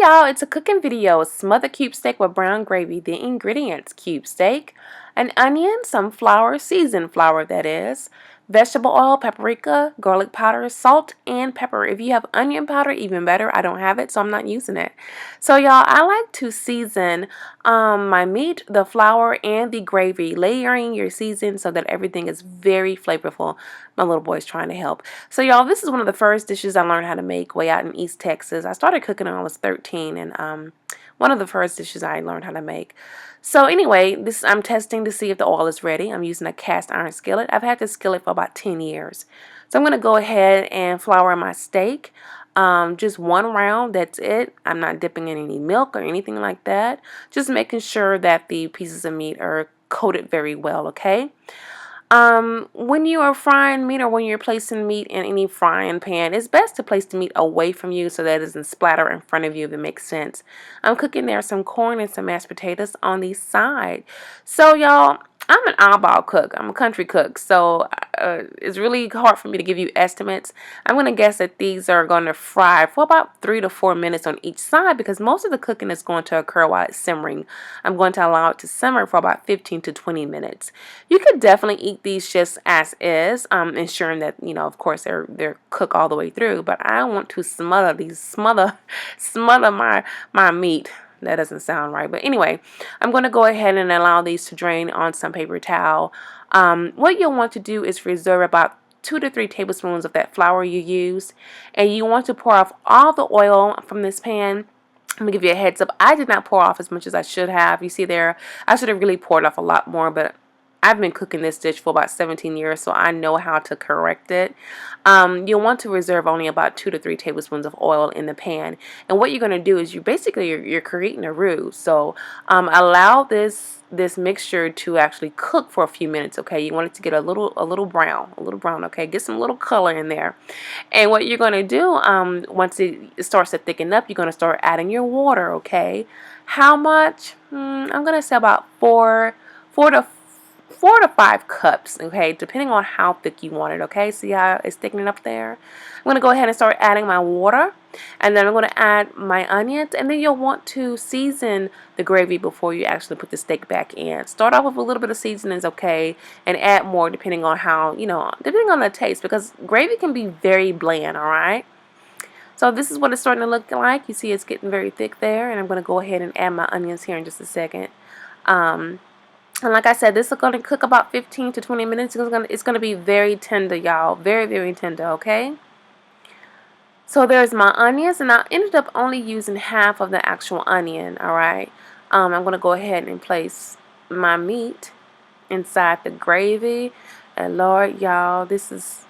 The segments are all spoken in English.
y'all, it's a cooking video. Smothered cube steak with brown gravy. The ingredients: cube steak, an onion, some flour, seasoned flour that is, vegetable oil, paprika, garlic powder, salt, and pepper. If you have onion powder, even better. I don't have it, so I'm not using it. So y'all, I like to season my meat, the flour, and the gravy, layering your season so that everything is very flavorful. My little boy's trying to help. So y'all, this is one of the first dishes I learned how to make way out in East Texas. I started cooking when I was 13, and one of the first dishes I learned how to make. So anyway, I'm testing to see if the oil is ready. I'm using a cast iron skillet. I've had this skillet for about 10 years. So I'm going to go ahead and flour my steak. Just one round, that's it. I'm not dipping in any milk or anything like that. Just making sure that the pieces of meat are coated very well, okay? When you are frying meat or when you're placing meat in any frying pan, it's best to place the meat away from you so that it doesn't splatter in front of you, if it makes sense. I'm cooking there some corn and some mashed potatoes on the side. So y'all, I'm an eyeball cook. I'm a country cook, so it's really hard for me to give you estimates. I'm going to guess that these are going to fry for about 3 to 4 minutes on each side because most of the cooking is going to occur while it's simmering. I'm going to allow it to simmer for about 15 to 20 minutes. You could definitely eat these just as is, ensuring that, you know, of course, they're cooked all the way through. But I want to smother my meat. That doesn't sound right. But anyway, I'm going to go ahead and allow these to drain on some paper towel. What you'll want to do is reserve about 2 to 3 tablespoons of that flour you used. And you want to pour off all the oil from this pan. I'm going to give you a heads up. I did not pour off as much as I should have. You see there, I should have really poured off a lot more, but I've been cooking this dish for about 17 years, so I know how to correct it. You'll want to reserve only about 2 to 3 tablespoons of oil in the pan. And what you're going to do is you're creating a roux. So allow this mixture to actually cook for a few minutes, okay? You want it to get a little brown, okay? Get some little color in there. And what you're going to do, once it starts to thicken up, you're going to start adding your water, okay? How much? I'm going to say about 4 to 5 cups, okay, depending on how thick you want it, okay? See how it's thickening up there? I'm going to go ahead and start adding my water, and then I'm going to add my onions, and then you'll want to season the gravy before you actually put the steak back in. Start off with a little bit of seasonings, okay, and add more depending on how, depending on the taste, because gravy can be very bland, all right? So this is what it's starting to look like. You see it's getting very thick there, and I'm going to go ahead and add my onions here in just a second. And like I said, this is going to cook about 15 to 20 minutes. It's going to be very tender, y'all. Very, very tender, okay? So there's my onions, and I ended up only using half of the actual onion, all right? I'm going to go ahead and place my meat inside the gravy. And Lord, y'all, this is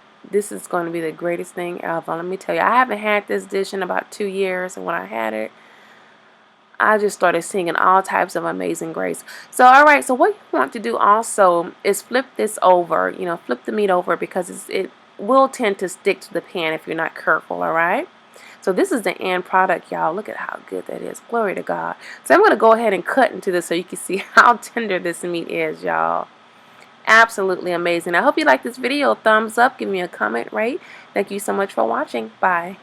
going to be the greatest thing ever. Let me tell you, I haven't had this dish in about 2 years, and when I had it, I just started singing all types of Amazing Grace. So, all right, so what you want to do also is flip this over, flip the meat over because it will tend to stick to the pan if you're not careful, all right? So this is the end product, y'all. Look at how good that is. Glory to God. So I'm going to go ahead and cut into this so you can see how tender this meat is, y'all. Absolutely amazing. I hope you like this video. Thumbs up. Give me a comment, right? Thank you so much for watching. Bye.